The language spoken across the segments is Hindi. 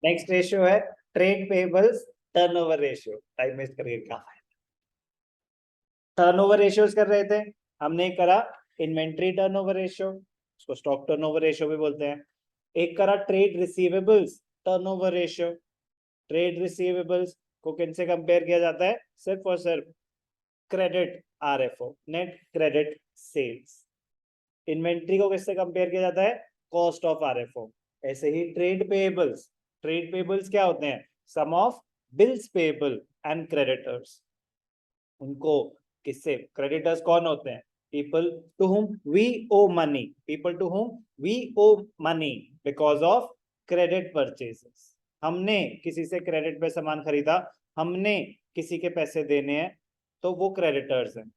नेक्स्ट रेशियो है trade payables turnover ratio. Time waste करके क्या फायदा। टर्नओवर रेशियोज कर रहे थे, हमने एक करा इन्वेंट्री टर्नओवर रेशियो, उसको स्टॉक टर्नओवर रेशियो भी बोलते हैं। एक करा trade receivables turnover ratio. Trade receivables को किनसे कंपेयर किया जाता है? सिर्फ और सिर्फ credit RFO, net credit sales. Inventory को किससे कंपेयर किया जाता है? Cost of RFO. ऐसे ही ट्रेड पेएबल्स, ट्रेड पेएबल्स क्या होते हैं? Sum of bills payable and creditors. उनको किससे? क्रेडिटर्स कौन होते हैं? People to whom we owe money, people to whom we owe money because of credit purchases. हमने किसी से क्रेडिट पे सामान खरीदा, हमने किसी के पैसे देने हैं, तो वो क्रेडिटर्स हैं।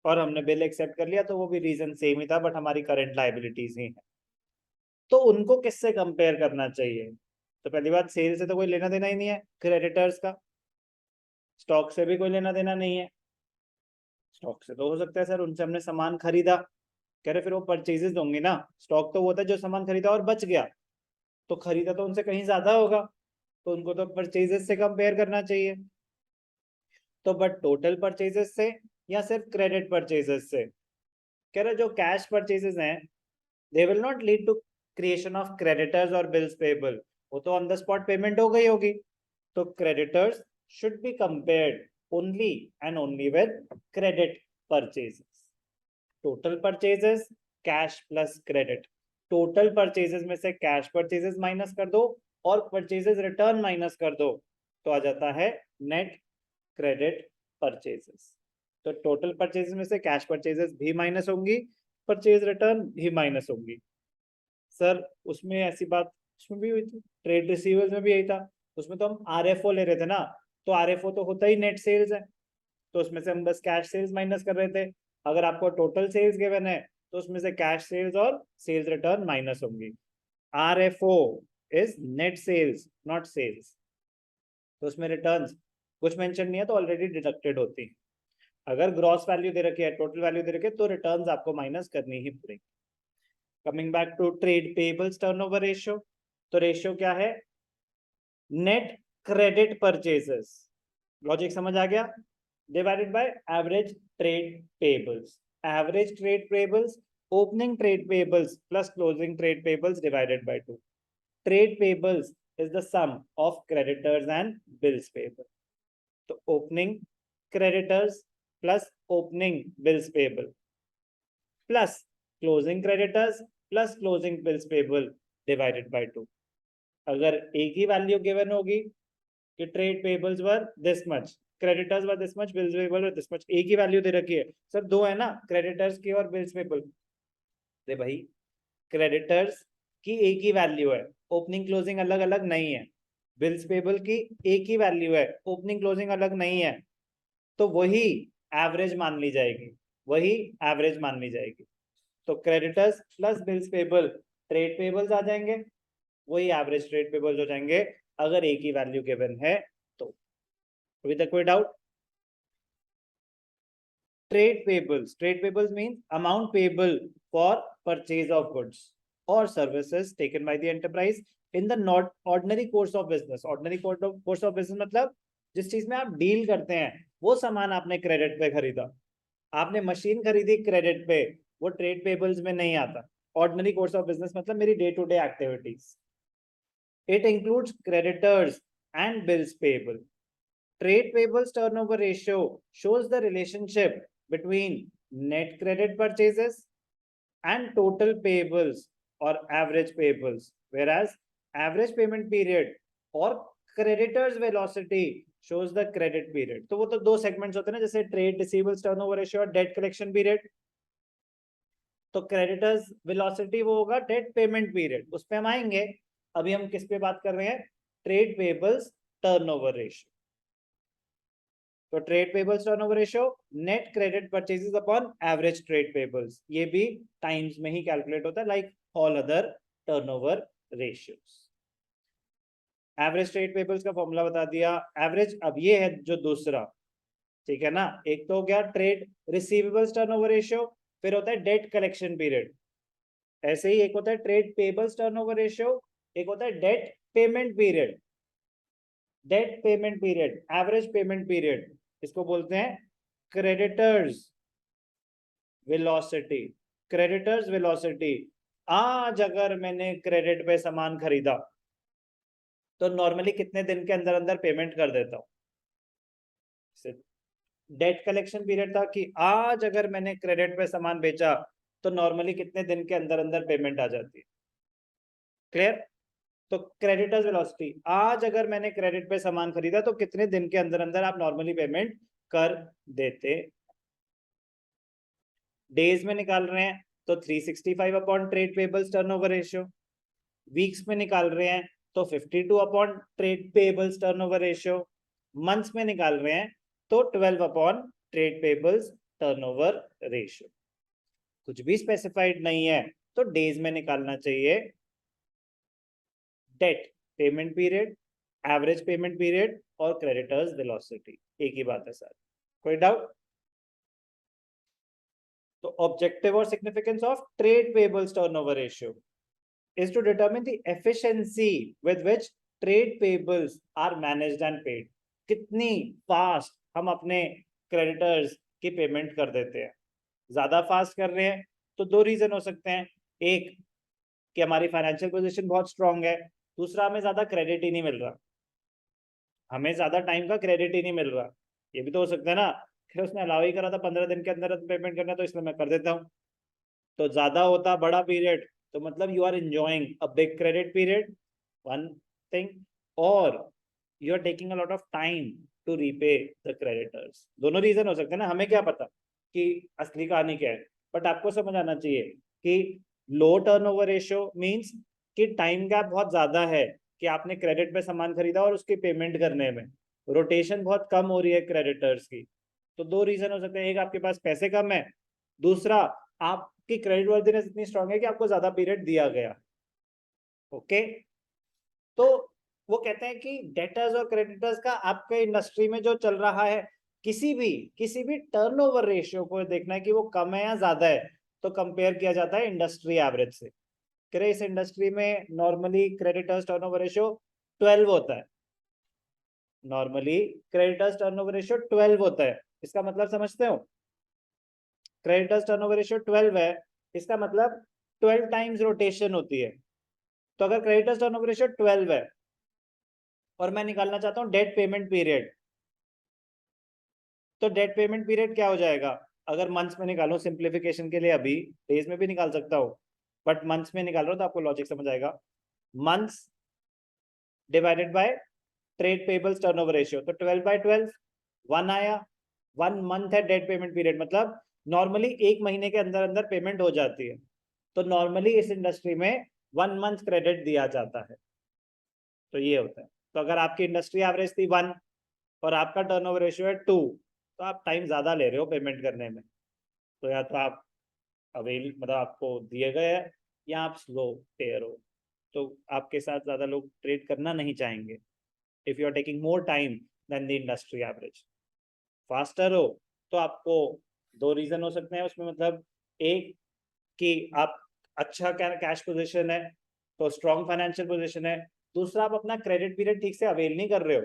और हमने बिल एक्सेप्ट कर लिया, तो वो भी रीजन सेम ही था, बट हमारी करंट लायबिलिटीज ही है। तो उनको किससे कंपेयर करना चाहिए? तो पहली बात, सेल से तो कोई लेना देना ही नहीं है क्रेडिटर्स का, स्टॉक से भी कोई लेना देना नहीं है। स्टॉक से तो हो सकता है सर उनसे हमने सामान खरीदा, कह रहे फिर वो परचेजेस होंगे ना। स्टॉक तो वो होता है जो सामान खरीदा और बच गया, तो खरीदा तो उनसे कहीं ज्यादा होगा, तो उनको तो परचेजेस से कंपेयर करना चाहिए। तो बट टोटल परचेजेस से या सिर्फ क्रेडिट परचेजेस से? कह रहे जो कैश परचेजेस हैं they will not lead to creation of creditors और बिल्स पेबल, वो तो ऑन द स्पॉट पेमेंट हो गई होगी। तो creditors should be compared only and only with credit purchases. Total purchases cash plus credit. Total purchases में से कैश परचेजेस माइनस कर दो और परचेजेस रिटर्न माइनस कर दो, तो आ जाता है नेट क्रेडिट परचेजेस। तो टोटल परचेजेस में से कैश परचेजेस भी माइनस होंगी, परचेज रिटर्न भी माइनस होंगी। सर उसमें ऐसी बात उसमें भी हुई थी, ट्रेड रिसीवर्स में भी यही था। उसमें तो हम आरएफओ ले रहे थे ना, तो आरएफओ तो होता ही नेट सेल्स है, तो उसमें से हम बस कैश सेल्स माइनस कर रहे थे। अगर आपको टोटल सेल्स गिवन है तो उसमें से कैश सेल्स और सेल्स रिटर्न माइनस होंगी। RFO is net sales not sales, तो उसमें रिटर्न्स कुछ मेंशन नहीं है तो ऑलरेडी डिडक्टेड होती है। अगर ग्रॉस वैल्यू दे रखी है, टोटल वैल्यू दे रखी है, तो रिटर्न्स आपको माइनस करनी ही पड़ेगी। Coming back to trade payables turnover ratio, तो रेशियो क्या है? नेट क्रेडिट परचेजेस, लॉजिक समझ आ गया, divided by average trade payables. Average trade payables, opening trade payables plus closing trade payables divided by 2। Trade payables is the sum of creditors and bills payable. तो opening creditors plus opening bills payable plus closing creditors plus closing bills payable divided by 2। अगर एक ही वैल्यू गिवन होगी कि trade payables were this much, creditors were this much, bills payable were this much, एक ही वैल्यू दे रखी है। सर दो है ना, क्रेडिटर्स की और बिल्स पेबल। दे भाई क्रेडिटर्स की एक ही वैल्यू है, ओपनिंग क्लोजिंग अलग अलग नहीं है। बिल्स पेबल की एक ही वैल्यू है, ओपनिंग क्लोजिंग अलग नहीं है, तो वही एवरेज मान ली जाएगी, वही एवरेज मान ली जाएगी। तो creditors plus bills payable trade payables आ जाएंगे, वही एवरेज ट्रेड पेबल्स हो जाएंगे अगर एक ही वैल्यू गिवन है तो। अभी तक कोई doubt? Trade payables means amount payable for purchase of goods और services taken by the enterprise in the not ordinary course of business. Ordinary course of business मतलब जिस चीज में आप डील करते हैं, वो सामान आपने क्रेडिट पे खरीदा, आपने मशीन खरीदी क्रेडिट पे, वो ट्रेड पेबल्स में नहीं आता। ऑर्डिनरी कोर्स ऑफ बिजनेस मतलब मेरी day to day activities. It includes creditors and bills payable. Trade payables turnover ratio shows the relationship between net credit purchases and total payables or average payables, whereas average payment period or creditors velocity shows the credit period। तो वो तो दो सेगमेंट्स होते हैं ना, जैसे ट्रेड रिसीवेबल्स टर्नओवर रेशियो और डेट कलेक्शन पीरियड। तो क्रेडिटर्स वेलोसिटी वो होगा डेट पेमेंट पीरियड, उस पे हम आएंगे। अभी हम किस पे बात कर रहे हैं? Trade payables turnover ratio. तो trade payables turnover ratio net credit purchases upon average trade payables, ये भी टाइम्स में ही कैलकुलेट होता है like all other turnover ratios. Average trade payables का फॉर्मूला बता दिया। एवरेज अब ये है जो दूसरा, ठीक है ना, एक तो हो गया ट्रेड रिसीवेबल्स टर्नओवर रेशियो, फिर होता है डेट कलेक्शन पीरियड। ऐसे ही एक होता है ट्रेड पेबल्स टर्नओवर रेशियो, एक होता है debt payment period, debt payment period, average payment period, इसको बोलते हैं क्रेडिटर्स वेलोसिटी। क्रेडिटर्स वेलोसिटी, आज अगर मैंने क्रेडिट पे सामान खरीदा तो नॉर्मली कितने दिन के अंदर अंदर पेमेंट कर देता हूँ। डेट कलेक्शन पीरियड था कि आज अगर मैंने क्रेडिट पे सामान बेचा तो नॉर्मली कितने दिन के अंदर अंदर पेमेंट आ जाती है। क्लियर? तो क्रेडिटर्स वेलोसिटी, आज अगर मैंने क्रेडिट पे सामान खरीदा तो कितने दिन के अंदर अंदर आप नॉर्मली पेमेंट कर देते। डेज में निकाल रहे हैं तो 365 upon trade payables turnover ratio, weeks में निकाल रहे हैं तो 52 upon trade payables turnover ratio, months में निकाल रहे हैं तो 12 upon trade payables turnover ratio. कुछ भी स्पेसिफाइड नहीं है तो डेज में निकालना चाहिए debt payment period, average payment period और क्रेडिटर्स वेलोसिटी, एक ही बात है सर। कोई डाउट? तो ऑब्जेक्टिव और significance of trade payables turnover ratio is to determine the efficiency with which trade payables are managed and paid. कितनी फास्ट हम अपने क्रेडिटर्स की पेमेंट कर देते हैं। ज्यादा फास्ट कर रहे हैं तो दो रीजन हो सकते हैं, एक कि हमारी फाइनेंशियल पोजीशन बहुत स्ट्रांग है, दूसरा हमें ज्यादा क्रेडिट ही नहीं मिल रहा, हमें ज्यादा टाइम का क्रेडिट ही नहीं मिल रहा। ये भी तो हो सकता है ना, फिर उसने अलाउ ही करा था 15 दिन के अंदर पेमेंट करना, तो इसलिए मैं कर देता हूँ। तो ज्यादा होता बड़ा पीरियड तो मतलब you are enjoying a big credit period, one thing, और you are taking a lot of time to repay the creditors. दोनों रीजन हो सकते हैं ना, हमें क्या पता कि असली कहानी क्या है, बट आपको समझ आना चाहिए कि लो टर्नओवर रेशियो मींस कि टाइम गैप बहुत ज्यादा है कि आपने क्रेडिट पे सामान खरीदा और उसकी पेमेंट करने में रोटेशन बहुत कम हो रही है क्रेडिटर्स की। तो दो रीजन हो सकते हैं, एक आपके पास पैसे कम है, दूसरा आपकी क्रेडिट वर्दीनेस इतनी स्ट्रांग है कि आपको ज्यादा पीरियड दिया गया। ओके, तो वो कहते हैं कि डेटर्स और क्रेडिटर्स का आपके इंडस्ट्री में जो चल रहा है, किसी भी टर्नओवर रेशियो को देखना है कि वो कम है या ज्यादा है, तो कंपेयर किया जाता है इंडस्ट्री एवरेज से। करे इस इंडस्ट्री में नॉर्मली क्रेडिटर्स टर्नओवर रेशियो 12 होता है, नॉर्मली क्रेडिटर्स टर्नओवर रेशियो 12 होता है। इसका मतलब समझते हो, क्रेडिटर्स टर्नओवर रेशियो 12 है, इसका मतलब 12 टाइम्स रोटेशन होती है। तो अगर क्रेडिटर्स टर्नओवर रेशियो 12 है और मैं निकालना चाहता हूं डेट पेमेंट पीरियड, तो डेट पेमेंट पीरियड क्या हो जाएगा? अगर मंथ्स में निकालो सिंप्लीफिकेशन के लिए, अभी डेज में भी निकाल सकता हूं बट मंथ्स में निकाल रहा हूं तो आपको लॉजिक समझ आएगा। Months divided by trade payables turnover ratio, तो 12/12 1 आया, 1 मंथ है डेट पेमेंट पीरियड, मतलब नॉर्मली एक महीने के अंदर अंदर पेमेंट हो जाती है। तो नॉर्मली इस इंडस्ट्री में 1 मंथ क्रेडिट दिया जाता है। तो ये होता है। तो अगर आपकी इंडस्ट्री एवरेज थी 1 और आपका टर्नओवर रेशियो है 2, तो आप टाइम ज्यादा ले रहे हो पेमेंट करने में। तो या तो आप अवेल मतलब आपको दिए गए है, या आप स्लो पेयर हो, तो आपके साथ ज्यादा लोग ट्रेड करना नहीं चाहेंगे if you are taking more time than the industry average. Faster हो तो आपको दो रीजन हो सकते हैं उसमें, मतलब एक कि आप अच्छा कैश पोजीशन है तो स्ट्रॉन्ग फाइनेंशियल पोजीशन है, दूसरा आप अपना क्रेडिट पीरियड ठीक से अवेल नहीं कर रहे हो।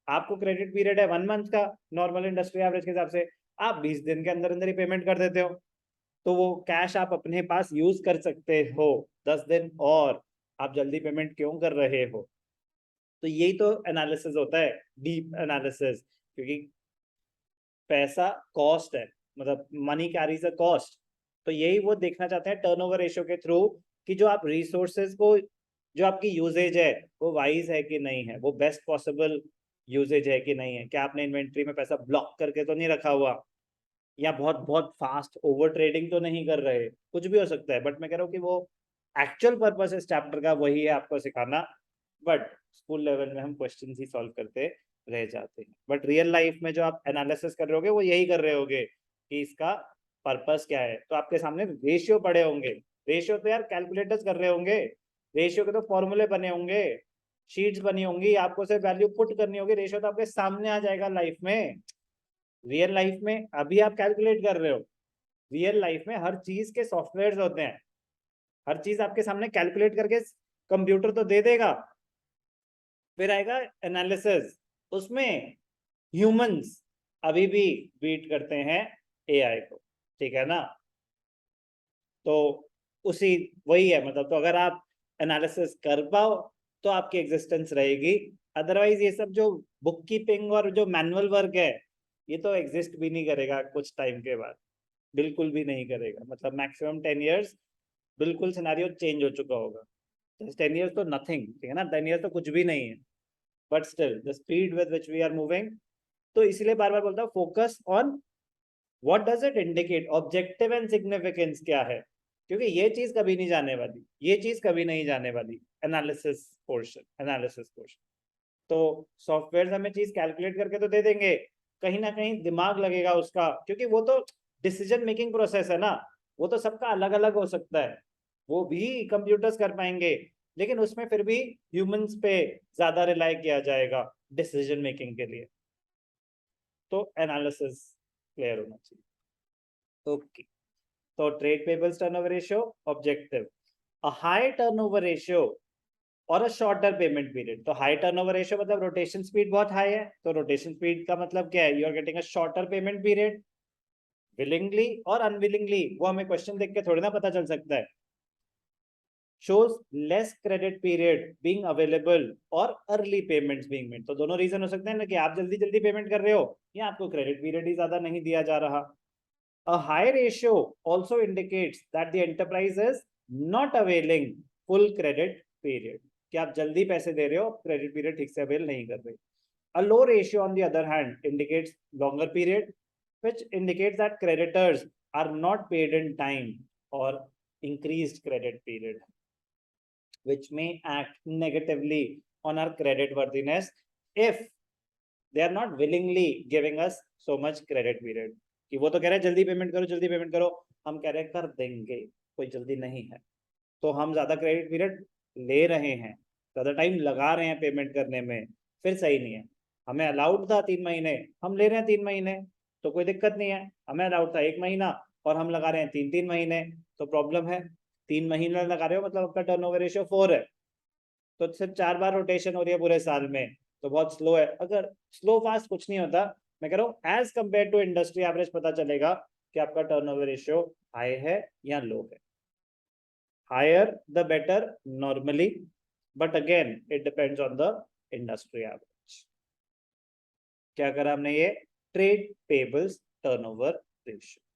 आपको क्रेडिट पीरियड है 1 मंथ का नॉर्मल इंडस्ट्री एवरेज के हिसाब से, आप 20 दिन के अंदर अंदर ही पेमेंट कर देते हो, तो वो कैश आप अपने पास यूज कर सकते हो 10 दिन, और आप जल्दी पेमेंट क्यों कर रहे हो। तो यही तो एनालिसिस होता है, डीप एनालिसिस, क्योंकि पैसा कॉस्ट है, मतलब मनी कैरीज अ कॉस्ट। तो यही वो देखना चाहते हैं टर्नओवर रेशियो के थ्रू कि जो आप रिसोर्सेज को, जो आपकी यूजेज है वो वाइज है कि नहीं है, वो बेस्ट पॉसिबल यूजेज है कि नहीं है, क्या आपने इन्वेंट्री में पैसा ब्लॉक करके तो नहीं रखा हुआ, या बहुत बहुत फास्ट ओवर ट्रेडिंग तो नहीं कर रहे, कुछ भी हो सकता है। बट मैं कह रहा हूँ कि वो एक्चुअल पर्पस इस चैप्टर का वही है आपको सिखाना, बट स्कूल लेवल में हम क्वेश्चन ही सॉल्व करते रह जाते हैं। बट रियल लाइफ में जो आप एनालिसिस कर रहे होगे वो यही कर रहे होगे कि इसका पर्पस क्या है। तो आपके सामने रेशियो पड़े होंगे, रेशियो तो यार कैलकुलेटर्स कर रहे होंगे, रेशियो के तो फॉर्मूले बने होंगे, शीट्स बनी होंगी, आपको सिर्फ वैल्यू पुट करनी होगी, रेशियो तो आपके सामने आ जाएगा लाइफ में। रियल लाइफ में अभी आप कैलकुलेट कर रहे हो, रियल लाइफ में हर चीज के सॉफ्टवेयर होते हैं, हर चीज आपके सामने कैलकुलेट करके कंप्यूटर तो दे देगा, फिर आएगा एनालिसिस, उसमें ह्यूमंस अभी भी बीट करते हैं एआई को, ठीक है ना। तो उसी वही है, मतलब तो अगर आप एनालिसिस कर पाओ तो आपकी एग्जिस्टेंस रहेगी, अदरवाइज ये सब जो बुक कीपिंग और जो मैनुअल वर्क है ये तो एग्जिस्ट भी नहीं करेगा कुछ टाइम के बाद, बिल्कुल भी नहीं करेगा, मतलब मैक्सिमम 10 years बिल्कुल सिनेरियो चेंज हो चुका होगा। 10 years तो नथिंग, ठीक है ना, 10 years तो कुछ भी नहीं है, but still the speed with which we are moving. तो इसलिए बार बार बोलता हूँ focus on what does it indicate, objective and significance क्या है, क्योंकि ये चीज कभी नहीं जाने वाली, ये चीज कभी नहीं जाने वाली, एनालिसिस पोर्शन। तो सॉफ्टवेयर हमें चीज कैलकुलेट करके तो दे देंगे, कहीं ना कहीं दिमाग लगेगा उसका, क्योंकि वो तो डिसीजन मेकिंग प्रोसेस है ना, वो तो सबका अलग अलग हो सकता है, वो भी कंप्यूटर्स कर पाएंगे, लेकिन उसमें फिर भी ह्यूमंस पे ज्यादा रिलाई किया जाएगा डिसीजन मेकिंग के लिए। तो एनालिसिस क्लियर होना चाहिए। ओके, तो trade payables turnover ratio objective, a high turnover ratio और अ शॉर्टर पेमेंट पीरियड। तो हाई टर्नओवर रेशियो मतलब रोटेशन स्पीड बहुत हाई है, तो रोटेशन स्पीड का मतलब क्या है, you are getting a shorter payment period, willingly और अनविलिंगली वो हमें क्वेश्चन देख के थोड़ी ना पता चल सकता है। shows less credit period being available और early payments being made, तो दोनों रीजन हो सकते हैं ना, कि आप जल्दी जल्दी पेमेंट कर रहे हो या आपको क्रेडिट पीरियड ही ज्यादा नहीं दिया जा रहा। A high ratio also indicates that the enterprise is not availing full credit period, कि आप जल्दी पैसे दे रहे हो, क्रेडिट पीरियड ठीक से अवेल नहीं कर रहे। A low ratio on the other hand indicates longer period, which indicates that creditors are not paid in time or increased credit period, which may act negatively on our credit worthiness if they are not willingly giving us so much credit period। कि वो तो कह रहे हैं जल्दी पेमेंट करो जल्दी पेमेंट करो, हम कह रहे हैं कर देंगे, कोई जल्दी नहीं है, तो हम ज्यादा क्रेडिट पीरियड ले रहे हैं, ज्यादा टाइम लगा रहे हैं पेमेंट करने में, फिर सही नहीं है। हमें अलाउड था 3 महीने, हम ले रहे हैं 3 महीने, तो कोई दिक्कत नहीं है। हमें अलाउड था 1 महीना और हम लगा रहे हैं 3 3 महीने, तो प्रॉब्लम है। 3 महीने लगा रहे हो मतलब आपका टर्नओवर रेशियो 4 है, तो सिर्फ 4 बार रोटेशन हो रही है पूरे साल में, तो बहुत स्लो है। अगर स्लो फास्ट कुछ नहीं होता, मैं कह रहा हूँ as compare to industry average पता चलेगा कि आपका टर्नओवर रेशियो हाई है या लो है। Higher the better normally, but again it depends on the industry average. क्या करा हमने, ये ट्रेड पेबल्स टर्नओवर रेशियो।